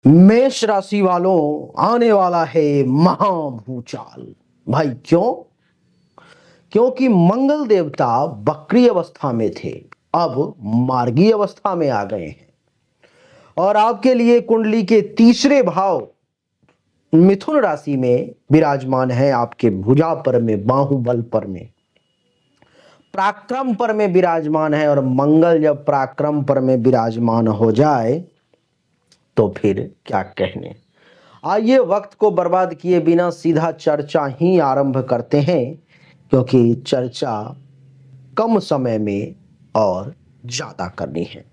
मेष राशि वालों, आने वाला है महाभूचाल। भाई क्यों? क्योंकि मंगल देवता वक्री अवस्था में थे, अब मार्गी अवस्था में आ गए हैं और आपके लिए कुंडली के तीसरे भाव मिथुन राशि में विराजमान है। आपके भुजा पर में, बाहुबल पर में, पराक्रम पर में विराजमान है। और मंगल जब पराक्रम पर में विराजमान हो जाए तो फिर क्या कहने। आइए वक्त को बर्बाद किए बिना सीधा चर्चा ही आरंभ करते हैं, क्योंकि चर्चा कम समय में और ज्यादा करनी है।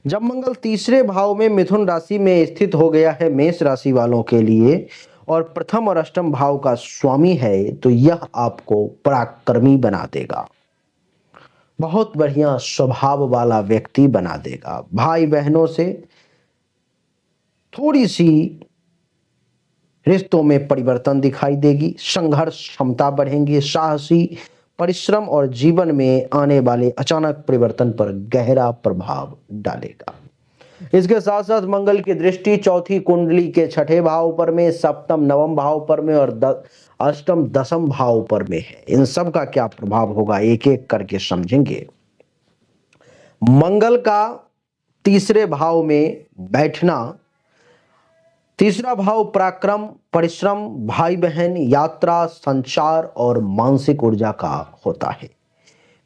जब मंगल तीसरे भाव में मिथुन राशि में स्थित हो गया है मेष राशि वालों के लिए और प्रथम और अष्टम भाव का स्वामी है, तो यह आपको पराक्रमी बना देगा, बहुत बढ़िया स्वभाव वाला व्यक्ति बना देगा। भाई बहनों से थोड़ी सी रिश्तों में परिवर्तन दिखाई देगी, संघर्ष क्षमता बढ़ेंगी, साहसी परिश्रम और जीवन में आने वाले अचानक परिवर्तन पर गहरा प्रभाव डालेगा। इसके साथ साथ मंगल की दृष्टि चौथी कुंडली के छठे भाव पर में, सप्तम नवम भाव पर में और अष्टम दसम भाव पर में है। इन सब का क्या प्रभाव होगा एक एक करके समझेंगे। मंगल का तीसरे भाव में बैठना, तीसरा भाव पराक्रम, परिश्रम, भाई बहन, यात्रा, संचार और मानसिक ऊर्जा का होता है।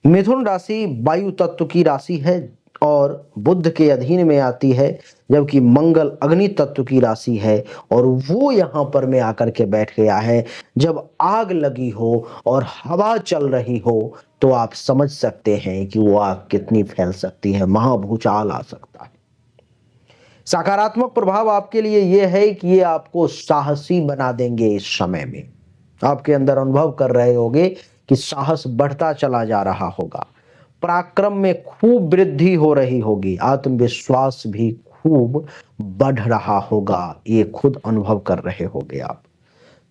मिथुन राशि वायु तत्व की राशि है और बुध के अधीन में आती है, जबकि मंगल अग्नि तत्व की राशि है और वो यहां पर में आकर के बैठ गया है। जब आग लगी हो और हवा चल रही हो तो आप समझ सकते हैं कि वो आग कितनी फैल सकती है, महाभूचाल आ सकता है। सकारात्मक प्रभाव आपके लिए यह है कि ये आपको साहसी बना देंगे। इस समय में आपके अंदर अनुभव कर रहे होंगे कि साहस बढ़ता चला जा रहा होगा, पराक्रम में खूब वृद्धि हो रही होगी, आत्मविश्वास भी खूब बढ़ रहा होगा, ये खुद अनुभव कर रहे होंगे आप।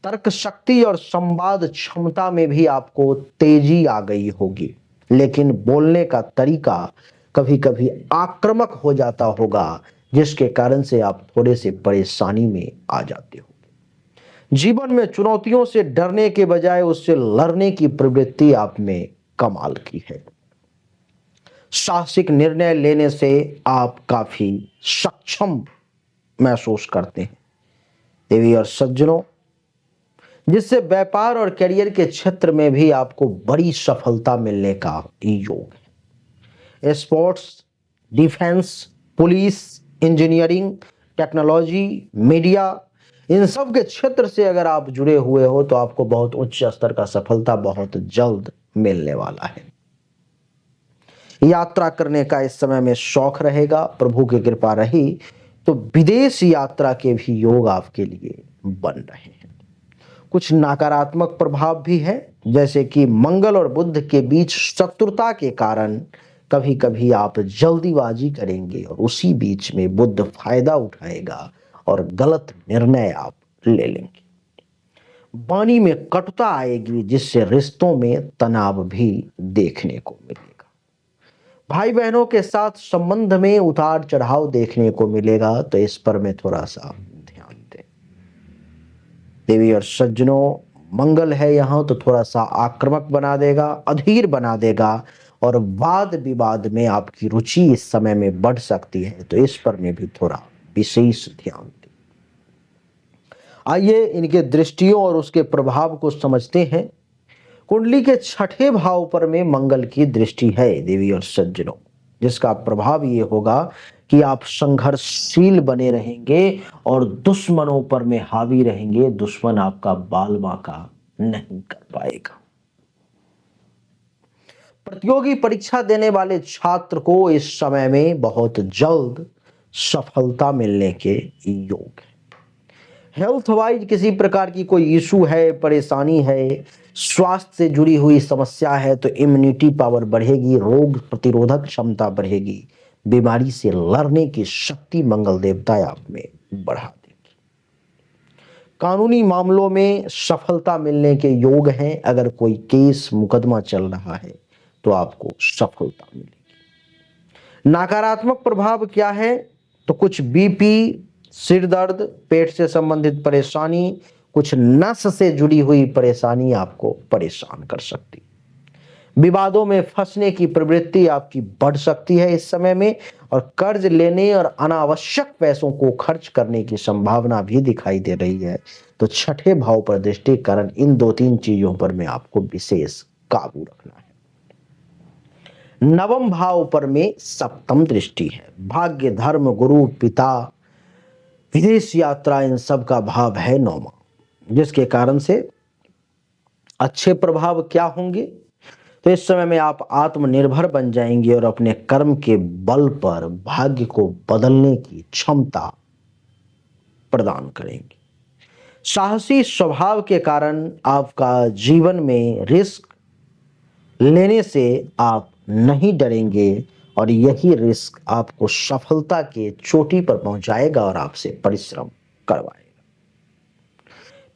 तर्क शक्ति और संवाद क्षमता में भी आपको तेजी आ गई होगी, लेकिन बोलने का तरीका कभी कभी आक्रामक हो जाता होगा, जिसके कारण से आप थोड़े से परेशानी में आ जाते हो। जीवन में चुनौतियों से डरने के बजाय उससे लड़ने की प्रवृत्ति आप में कमाल की है। साहसिक निर्णय लेने से आप काफी सक्षम महसूस करते हैं देवी और सज्जनों, जिससे व्यापार और करियर के क्षेत्र में भी आपको बड़ी सफलता मिलने का योग है। Sports, defence, police, engineering, technology, media, इन सब के क्षेत्र से अगर आप जुड़े हुए हो तो आपको बहुत उच्च स्तर का सफलता बहुत जल्द मिलने वाला है। यात्रा करने का इस समय में शौक रहेगा, प्रभु की कृपा रही तो विदेश यात्रा के भी योग आपके लिए बन रहे हैं। कुछ नकारात्मक प्रभाव भी है, जैसे कि मंगल और बुध के बीच शत्रुता के कारण कभी कभी आप जल्दीबाजी करेंगे और उसी बीच में बुध फायदा उठाएगा और गलत निर्णय आप ले लेंगे। वाणी में कटुता आएगी, जिससे रिश्तों में तनाव भी देखने को मिलेगा। भाई बहनों के साथ संबंध में उतार चढ़ाव देखने को मिलेगा, तो इस पर मैं थोड़ा सा ध्यान दें। देवी और सज्जनों, मंगल है यहां तो थोड़ा सा आक्रामक बना देगा, अधीर बना देगा और वाद विवाद में आपकी रुचि इस समय में बढ़ सकती है, तो इस पर में भी थोड़ा विशेष ध्यान दें। आइए इनके दृष्टियों और उसके प्रभाव को समझते हैं। कुंडली के छठे भाव पर में मंगल की दृष्टि है देवी और सज्जनों, जिसका प्रभाव ये होगा कि आप संघर्षशील बने रहेंगे और दुश्मनों पर में हावी रहेंगे। दुश्मन आपका बाल बांका नहीं कर पाएगा। प्रतियोगी परीक्षा देने वाले छात्र को इस समय में बहुत जल्द सफलता मिलने के योग है। हेल्थ वाइज किसी प्रकार की कोई इशू है, परेशानी है, स्वास्थ्य से जुड़ी हुई समस्या है, तो इम्यूनिटी पावर बढ़ेगी, रोग प्रतिरोधक क्षमता बढ़ेगी, बीमारी से लड़ने की शक्ति मंगल देवता आप में बढ़ा देगी। कानूनी मामलों में सफलता मिलने के योग हैं। अगर कोई केस मुकदमा चल रहा है तो आपको सफलता मिलेगी। नकारात्मक प्रभाव क्या है? तो कुछ बीपी, सिर दर्द, पेट से संबंधित परेशानी, कुछ नस से जुड़ी हुई परेशानी आपको परेशान कर सकती। विवादों में फंसने की प्रवृत्ति आपकी बढ़ सकती है इस समय में, और कर्ज लेने और अनावश्यक पैसों को खर्च करने की संभावना भी दिखाई दे रही है। तो छठे भाव पर दृष्टि कारण इन 2-3 चीजों पर में आपको विशेष काबू रखना है। नवम भाव पर में सप्तम दृष्टि है। भाग्य, धर्म, गुरु, पिता, विदेश यात्रा, इन सब का भाव है नौमा, जिसके कारण से अच्छे प्रभाव क्या होंगे? तो इस समय में आप आत्मनिर्भर बन जाएंगे और अपने कर्म के बल पर भाग्य को बदलने की क्षमता प्रदान करेंगे। साहसी स्वभाव के कारण आपका जीवन में रिस्क लेने से आप नहीं डरेंगे, और यही रिस्क आपको सफलता के चोटी पर पहुंचाएगा और आपसे परिश्रम करवाएगा।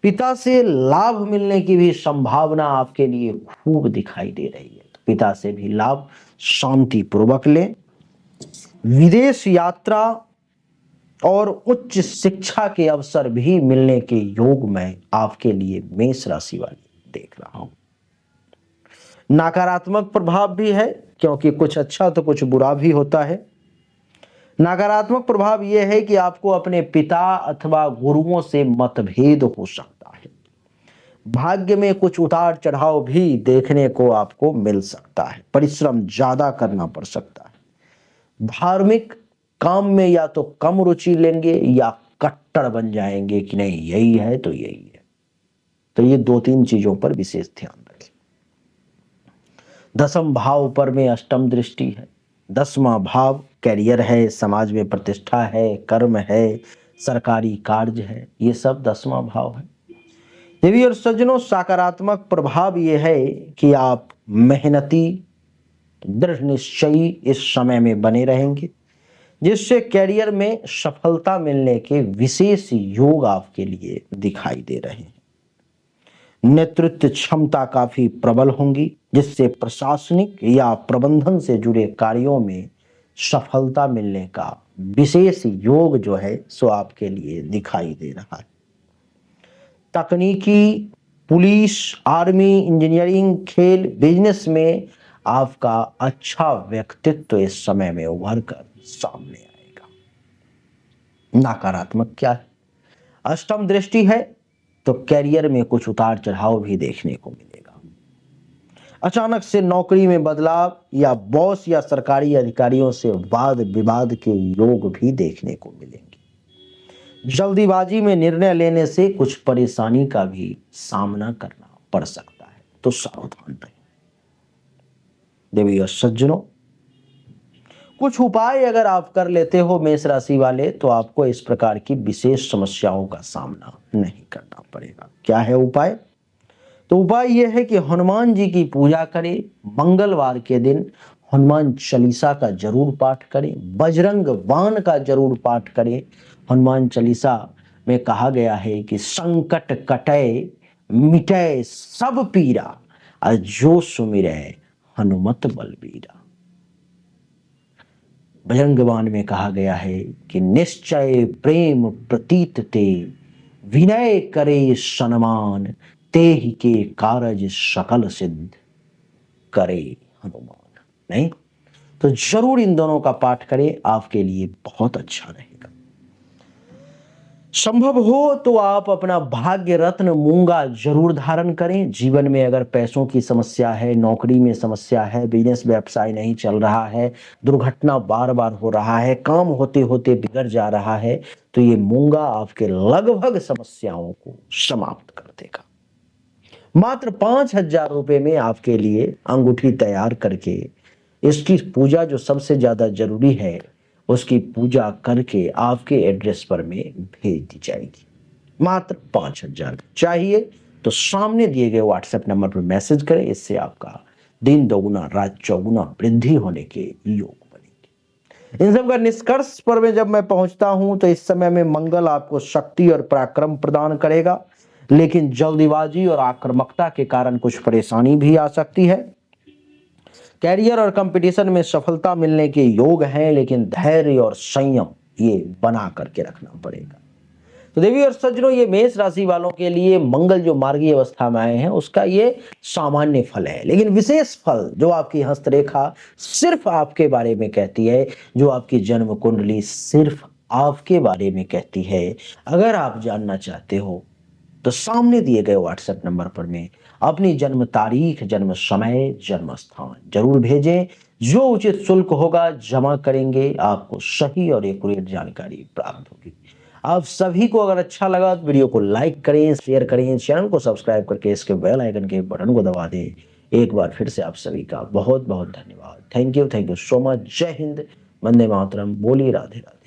पिता से लाभ मिलने की भी संभावना आपके लिए खूब दिखाई दे रही है। तो पिता से भी लाभ शांति पूर्वक लें। विदेश यात्रा और उच्च शिक्षा के अवसर भी मिलने के योग में आपके लिए मेष राशि वाले देख रहा हूं। नकारात्मक प्रभाव भी है, क्योंकि कुछ अच्छा तो कुछ बुरा भी होता है। नकारात्मक प्रभाव यह है कि आपको अपने पिता अथवा गुरुओं से मतभेद हो सकता है। भाग्य में कुछ उतार चढ़ाव भी देखने को आपको मिल सकता है। परिश्रम ज्यादा करना पड़ सकता है। धार्मिक काम में या तो कम रुचि लेंगे या कट्टर बन जाएंगे कि नहीं यही है तो यही है। तो ये 2-3 चीजों पर विशेष ध्यान रखें। दसम भाव पर में अष्टम दृष्टि है। 10वां भाव कैरियर है, समाज में प्रतिष्ठा है, कर्म है, सरकारी कार्य है, ये सब 10वां भाव है। देवी और सज्जनों, सकारात्मक प्रभाव ये है कि आप मेहनती, दृढ़ निश्चयी इस समय में बने रहेंगे, जिससे कैरियर में सफलता मिलने के विशेष योग आपके लिए दिखाई दे रहे हैं। नेतृत्व क्षमता काफी प्रबल होंगी, जिससे प्रशासनिक या प्रबंधन से जुड़े कार्यों में सफलता मिलने का विशेष योग जो है सो आपके लिए दिखाई दे रहा है। तकनीकी, पुलिस, आर्मी, इंजीनियरिंग, खेल, बिजनेस में आपका अच्छा व्यक्तित्व इस समय में उभर कर सामने आएगा। नकारात्मक क्या है? अष्टम दृष्टि है, तो कैरियर में कुछ उतार चढ़ाव भी देखने को मिलेगा। अचानक से नौकरी में बदलाव या बॉस या सरकारी अधिकारियों से वाद विवाद के योग भी देखने को मिलेंगे। जल्दीबाजी में निर्णय लेने से कुछ परेशानी का भी सामना करना पड़ सकता है, तो सावधान रहें। देवी और सज्जनों, कुछ उपाय अगर आप कर लेते हो मेष राशि वाले, तो आपको इस प्रकार की विशेष समस्याओं का सामना नहीं करना पड़ेगा। क्या है उपाय? तो उपाय यह है कि हनुमान जी की पूजा करें। मंगलवार के दिन हनुमान चालीसा का जरूर पाठ करें। बजरंग बाण का जरूर पाठ करें। हनुमान चालीसा में कहा गया है कि संकट कटै मिटै सब पीरा, और जो सुमिरै हनुमत बलबीरा। बजरंग बाण में कहा गया है कि निश्चय प्रेम प्रतीत ते, विनय करे सन्मान, ते ही के कारज सकल सिद्ध करे हनुमान। नहीं तो जरूर इन दोनों का पाठ करें, आपके लिए बहुत अच्छा रहेगा। संभव हो तो आप अपना भाग्य रत्न मूंगा जरूर धारण करें। जीवन में अगर पैसों की समस्या है, नौकरी में समस्या है, बिजनेस व्यवसाय नहीं चल रहा है, दुर्घटना बार बार हो रहा है, काम होते होते बिगड़ जा रहा है, तो ये मूंगा आपके लगभग समस्याओं को समाप्त कर देगा। मात्र 5,000 रुपए में आपके लिए अंगूठी तैयार करके इसकी पूजा जो सबसे ज्यादा जरूरी है उसकी पूजा करके आपके एड्रेस पर में भेज दी जाएगी। मात्र 5,000 चाहिए तो सामने दिए गए व्हाट्सएप नंबर पर मैसेज करें। इससे आपका दिन दोगुना रात चौगुना वृद्धि होने के योग बनेंगे। इन सब का निष्कर्ष पर में जब मैं पहुंचता हूं तो इस समय में मंगल आपको शक्ति और पराक्रम प्रदान करेगा, लेकिन जल्दीबाजी और आक्रामकता के कारण कुछ परेशानी भी आ सकती है। कैरियर और कंपटीशन में सफलता मिलने के योग हैं, लेकिन धैर्य और संयम ये बना करके रखना पड़ेगा। तो देवी और सज्जनों, ये मेष राशि वालों के लिए मंगल जो मार्गीय अवस्था में आए हैं उसका ये सामान्य फल है, लेकिन विशेष फल जो आपकी हस्तरेखा सिर्फ आपके बारे में कहती है, जो आपकी जन्म कुंडली सिर्फ आपके बारे में कहती है, अगर आप जानना चाहते हो तो सामने दिए गए व्हाट्सएप नंबर पर में अपनी जन्म तारीख, जन्म समय, जन्म स्थान जरूर भेजें। जो उचित शुल्क होगा जमा करेंगे, आपको सही और एक्यूरेट जानकारी प्राप्त होगी। आप सभी को अगर अच्छा लगा तो वीडियो को लाइक करें, शेयर करें, चैनल को सब्सक्राइब करके इसके बेल आइकन के बटन को दबा दें। एक बार फिर से आप सभी का बहुत बहुत धन्यवाद। Thank you so much. जय हिंद, वंदे मातरम, बोलिए राधे राधे।